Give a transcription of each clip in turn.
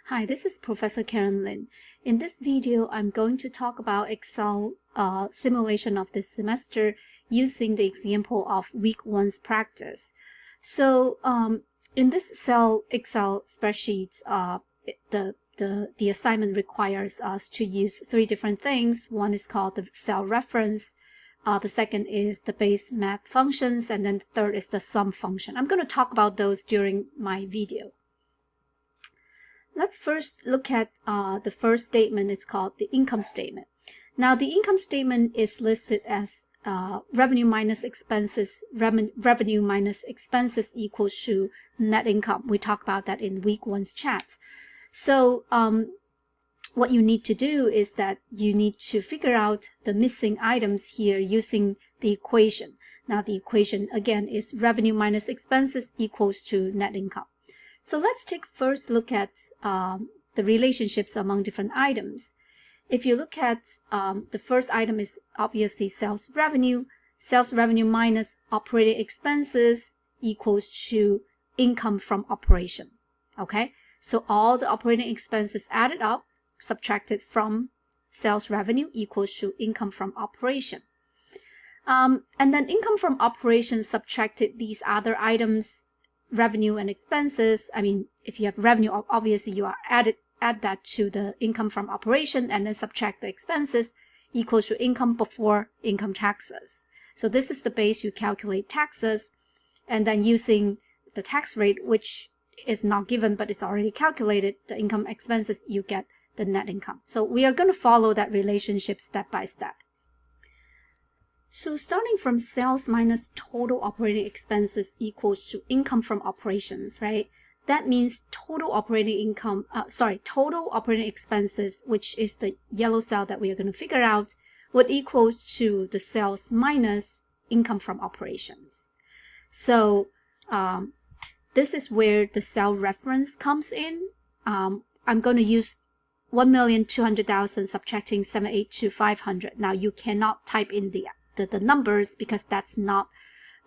Hi, this is Professor Karen Lin. In this video, I'm going to talk about Excel simulation of this semester using the example of week 1's practice. So in this Excel spreadsheet, the assignment requires us to use three different things. One is called the cell reference. The second is the base math functions, and then the third is the sum function. I'm going to talk about those during my video. Let's first look at the first statement. It's called the income statement. Now, the income statement is listed as revenue minus expenses. Revenue minus expenses equals to net income. We talked about that in week 1's chat. So what you need to do is that you need to figure out the missing items here using the equation. Now, the equation again is revenue minus expenses equals to net income. So let's take first look at the relationships among different items. If you look at the first item is obviously sales revenue. Sales revenue minus operating expenses equals to income from operation. Okay, so all the operating expenses added up, subtracted from sales revenue equals to income from operation. And then income from operation subtracted these other items, revenue and expenses. I mean, if you have revenue, obviously you are add that to the income from operation and then subtract the expenses equals to income before income taxes. So this is the base you calculate taxes, and then using the tax rate, which is not given but it's already calculated, the income expenses, you get the net income. So we are going to follow that relationship step by step. So starting from sales minus total operating expenses equals to income from operations, right? That means total operating total operating expenses, which is the yellow cell that we are going to figure out, would equal to the sales minus income from operations. So this is where the cell reference comes in. I'm going to use 1,200,000 subtracting 782,500. Now you cannot type in the numbers because that's not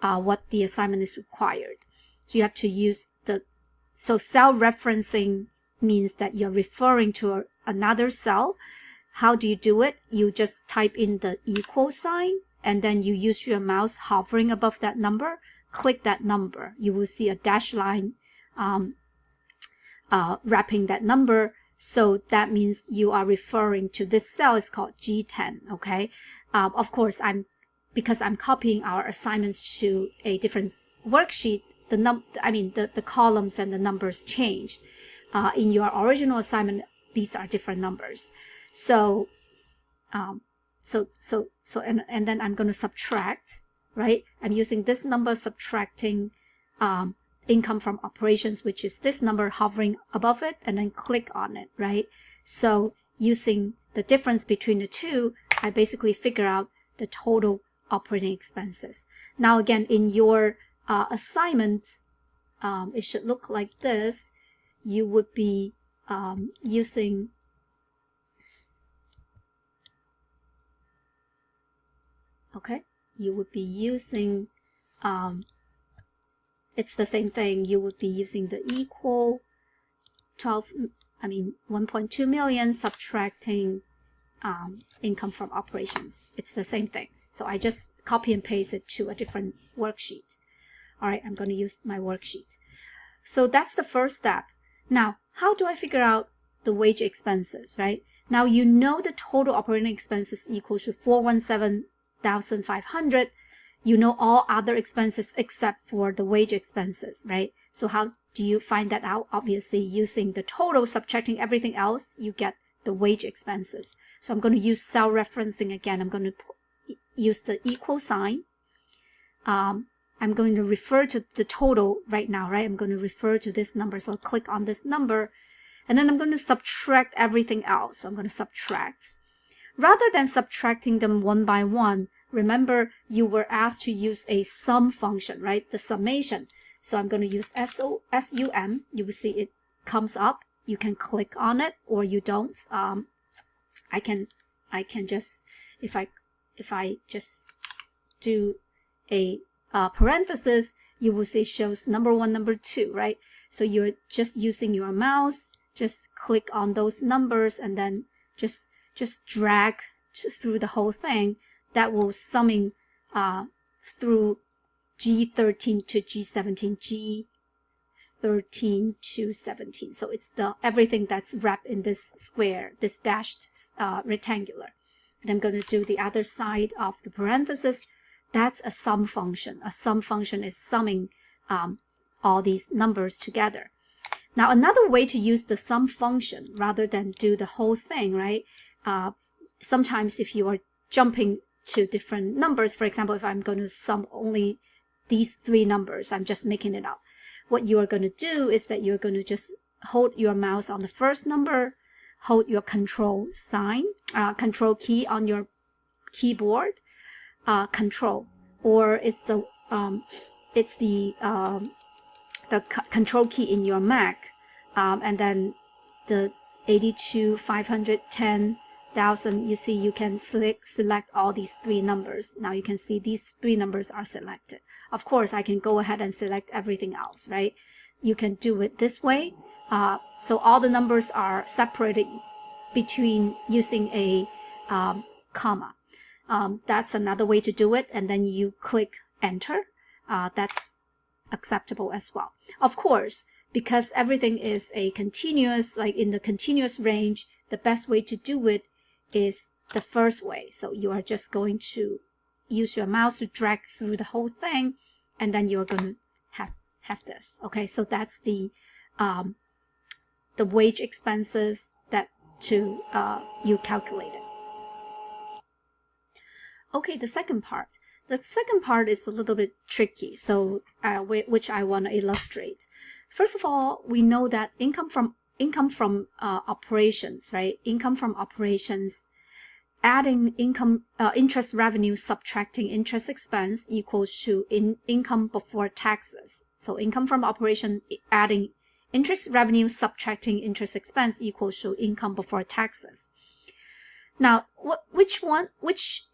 what the assignment is required. So you have to use so cell referencing means that you're referring to another cell. How do you do it? You just type in the equal sign and then you use your mouse hovering above that number, click that number. You will see a dashed line wrapping that number. So that means you are referring to this cell is called G10, okay? Of course, because I'm copying our assignments to a different worksheet, the columns and the numbers changed. In your original assignment, these are different numbers. So, and then I'm going to subtract, right? I'm using this number subtracting income from operations, which is this number, hovering above it and then click on it, right? So using the difference between the two, I basically figure out the total operating expenses. Now again, in your assignment, it should look like this. You would be using it's the same thing. You would be using the equal 1.2 million subtracting income from operations. It's the same thing. So I just copy and paste it to a different worksheet. All right, I'm going to use my worksheet. So that's the first step. Now, how do I figure out the wage expenses, right? Now, you know the total operating expenses equals to 417,500. You know all other expenses except for the wage expenses, right? So how do you find that out? Obviously, using the total, subtracting everything else, you get the wage expenses. So I'm going to use cell referencing again. I'm going to use the equal sign. I'm going to refer to the total right now, right? I'm going to refer to this number. So I'll click on this number, and then I'm going to subtract everything else. So I'm going to subtract. Rather than subtracting them one by one, remember you were asked to use a sum function, right? The summation. So I'm going to use SUM. You will see it comes up. You can click on it or you don't. I can just, if I just do a parenthesis, you will see it shows number 1, number 2, right? So you're just using your mouse just click on those numbers and then just drag through the whole thing. That will summing through G13 to G17, G13 to 17. So it's everything that's wrapped in this square, this dashed rectangular. And I'm going to do the other side of the parenthesis. That's a sum function. A sum function is summing all these numbers together. Now, another way to use the sum function rather than do the whole thing, right? Sometimes if you are jumping to different numbers, for example, if I'm going to sum only these 3 numbers, I'm just making it up. What you are going to do is that you're going to just hold your mouse on the first number, hold your control key on your keyboard, control, or it's the control key in your Mac, and then the 82,510,000. You see, you can select all these 3 numbers. Now you can see these 3 numbers are selected. Of course, I can go ahead and select everything else, right? You can do it this way. So all the numbers are separated between using a comma. That's another way to do it. And then you click enter. That's acceptable as well. Of course, because everything is a continuous, like in the continuous range, the best way to do it is the first way. So you are just going to use your mouse to drag through the whole thing, and then you're going to have this. Okay, so that's the wage expenses that you calculated. Okay, the second part. The second part is a little bit tricky, so which I want to illustrate. First of all, we know that income from operations, right? Income from operations, adding interest revenue subtracting interest expense equals to income before taxes. So income from operation adding interest revenue subtracting interest expense equals to income before taxes. Now, which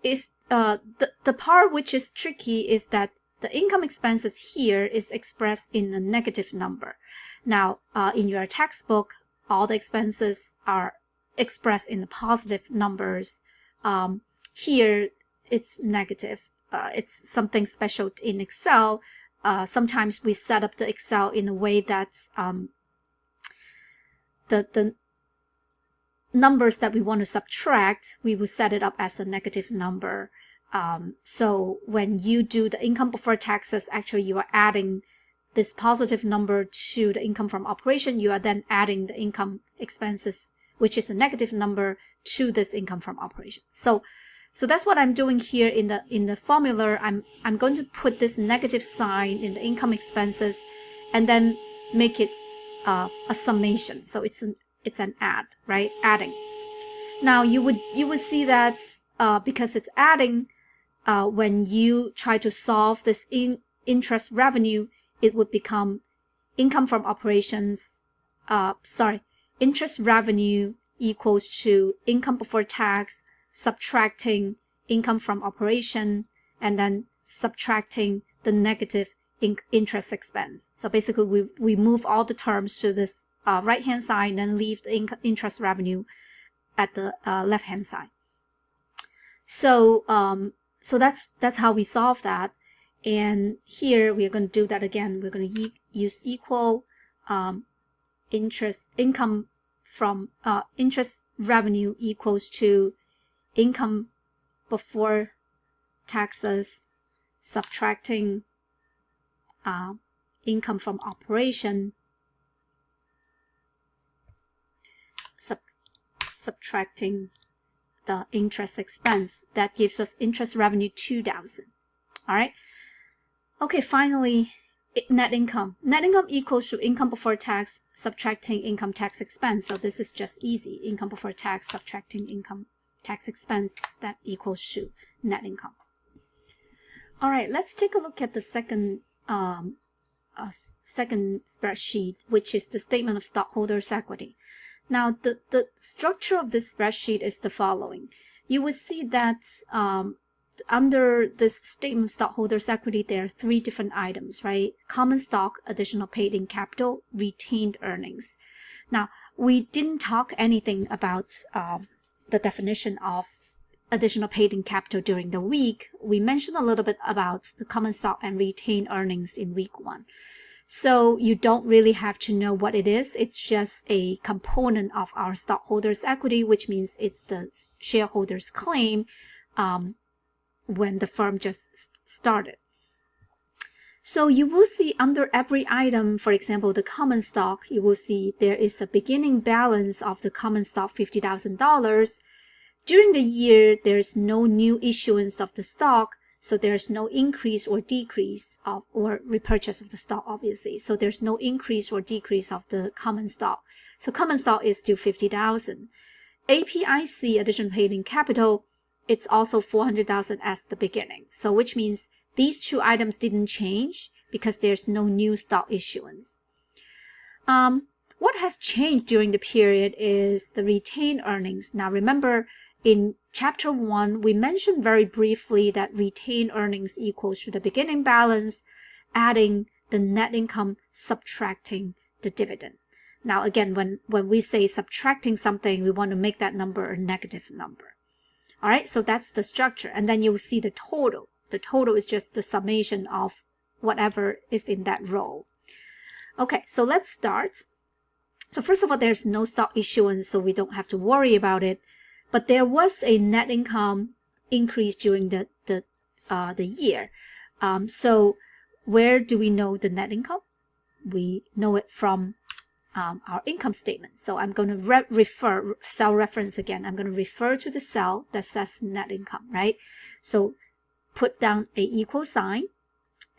is the part which is tricky is that the income expenses here is expressed in a negative number. Now, in your textbook, all the expenses are expressed in the positive numbers. Here, it's negative. It's something special in Excel. Sometimes we set up the Excel in a way that the numbers that we want to subtract, we will set it up as a negative number. So when you do the income before taxes, actually you are adding this positive number to the income from operation. You are then adding the income expenses, which is a negative number, to this income from operation. So that's what I'm doing here in the formula. I'm going to put this negative sign in the income expenses, and then make it a summation. So it's an add, right? Adding. Now you would see that because it's adding, when you try to solve this interest revenue, it would become income from operations. Interest revenue equals to income before tax subtracting income from operation, and then subtracting the negative interest expense. So basically, we move all the terms to this right-hand side and then leave the interest revenue at the left-hand side. So that's how we solve that. And here we are going to do that again. We're going to use equal interest revenue equals to income before taxes subtracting income from operation subtracting the interest expense. That gives us interest revenue 2,000. All right. Okay, finally, net income. Net income equals to income before tax subtracting income tax expense. So this is just easy. Income before tax subtracting income tax expense, that equals to net income. All right, let's take a look at the second spreadsheet, which is the statement of stockholders' equity. Now, the structure of this spreadsheet is the following. You will see that under this statement of stockholders' equity, there are 3 different items, right? Common stock, additional paid in capital, retained earnings. Now, we didn't talk anything about the definition of additional paid-in capital during the week. We mentioned a little bit about the common stock and retained earnings in week 1. So you don't really have to know what it is. It's just a component of our stockholders' equity, which means it's the shareholders' claim when the firm just started. So you will see under every item, for example, the common stock, you will see there is a beginning balance of the common stock, $50,000. During the year, there's no new issuance of the stock, so there's no increase or decrease of, or repurchase of the stock, obviously. So there's no increase or decrease of the common stock. So common stock is still $50,000. APIC, additional paid-in capital, it's also $400,000 as the beginning. So which means these two items didn't change because there's no new stock issuance. What has changed during the period is the retained earnings. Now remember, in Chapter 1, we mentioned very briefly that retained earnings equals to the beginning balance, adding the net income, subtracting the dividend. Now again, when we say subtracting something, we want to make that number a negative number. All right, so that's the structure. And then you'll see the total. The total is just the summation of whatever is in that row. Okay, so let's start. So first of all, there's no stock issuance, so we don't have to worry about it. But there was a net income increase during the year. So where do we know the net income? We know it from our income statement. So I'm going to refer, cell reference again. I'm going to refer to the cell that says net income, right? So put down a equal sign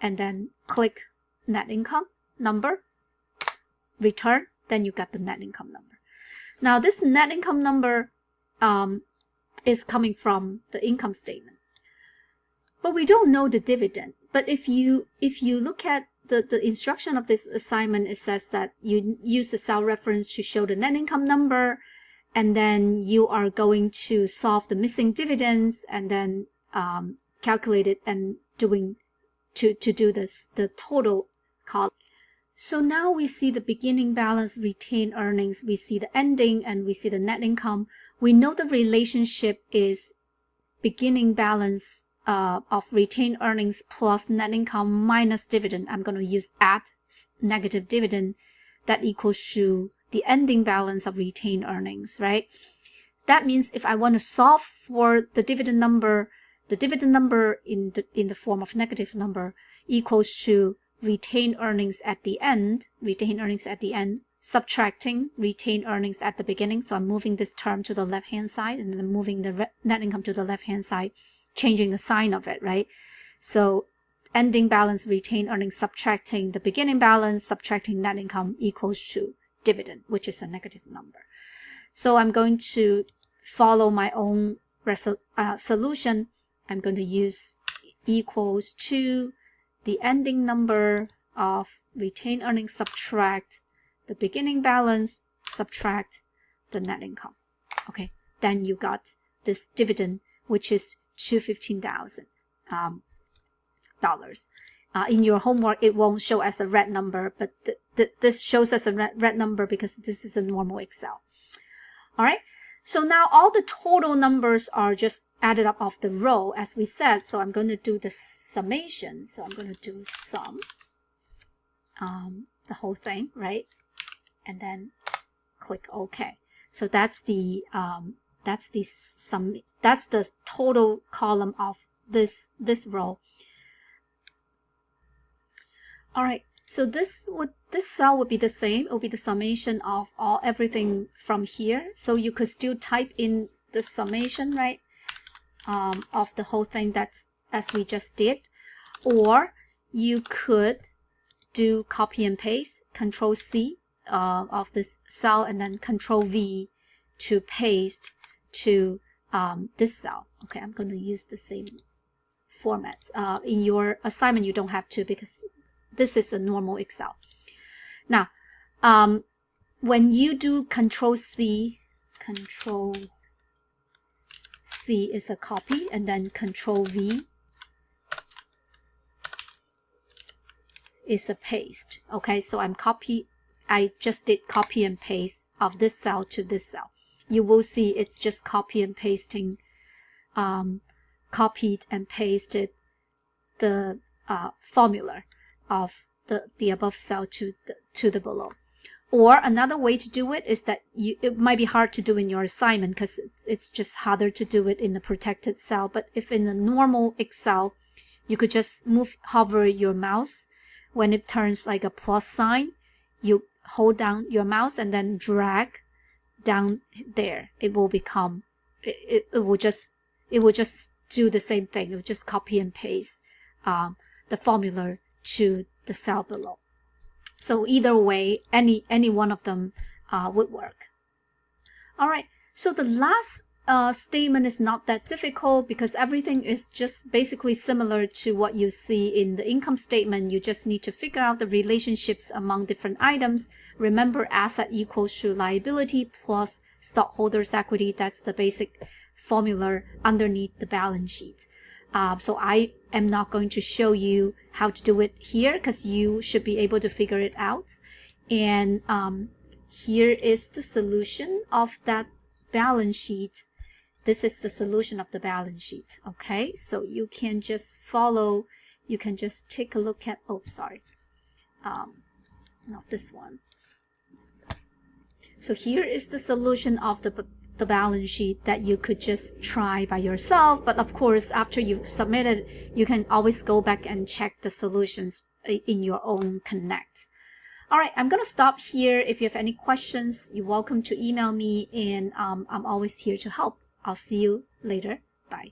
and then click net income number, return, then you got the net income number. Now this net income number is coming from the income statement. But we don't know the dividend. But if you look at the instruction of this assignment, it says that you use the cell reference to show the net income number, and then you are going to solve the missing dividends and then calculate it and do the total column. So now we see the beginning balance, retained earnings, we see the ending, and we see the net income. We know the relationship is beginning balance of retained earnings plus net income minus dividend. I'm going to use add negative dividend. That equals to the ending balance of retained earnings, right? That means if I want to solve for the dividend number in the form of negative number equals to retained earnings at the end, subtracting retained earnings at the beginning. So I'm moving this term to the left-hand side and then moving the net income to the left-hand side, changing the sign of it, right? So ending balance, retained earnings, subtracting the beginning balance, subtracting net income equals to dividend, which is a negative number. So I'm going to follow my own solution. I'm going to use equals to the ending number of retained earnings, subtract the beginning balance, subtract the net income. Okay, then you got this dividend, which is $215,000. In your homework, it won't show as a red number, but this shows as a red number because this is a normal Excel. All right. So now all the total numbers are just added up off the row, as we said. So I'm going to do the summation. So I'm going to do sum, the whole thing, right? And then click OK. So that's the sum. That's the total column of this row. All right. So this cell would be the same. It will be the summation of everything from here. So you could still type in the summation, right, of the whole thing that's as we just did, or you could do copy and paste, Control C of this cell, and then Control V to paste to this cell. Okay, I'm going to use the same format. In your assignment, you don't have to because this is a normal Excel. Now, when you do Control C is a copy, and then Control V is a paste. Okay, so I'm copy I just did copy and paste of this cell to this cell. You will see it's just copy and pasting, copied and pasted the formula of the above cell to the below. Or another way to do it is that it might be hard to do in your assignment because it's just harder to do it in the protected cell. But if in the normal Excel, you could just hover your mouse. When it turns like a plus sign, you hold down your mouse and then drag down there. It will become, it will just do the same thing. It will just copy and paste the formula to the cell below. So either way, any one of them would work. All right, so the last statement is not that difficult because everything is just basically similar to what you see in the income statement. You just need to figure out the relationships among different items. Remember, asset equals to liability plus stockholders' equity. That's the basic formula underneath the balance sheet. So I am not going to show you how to do it here because you should be able to figure it out. And here is the solution of that balance sheet. This is the solution of the balance sheet. Okay, so you can just follow, you can just take a look at, oh, sorry, not this one. So here is the solution of the balance sheet that you could just try by yourself. But of course, after you've submitted, you can always go back and check the solutions in your own Connect. All right, I'm going to stop here. If you have any questions, you're welcome to email me, and I'm always here to help. I'll see you later. Bye.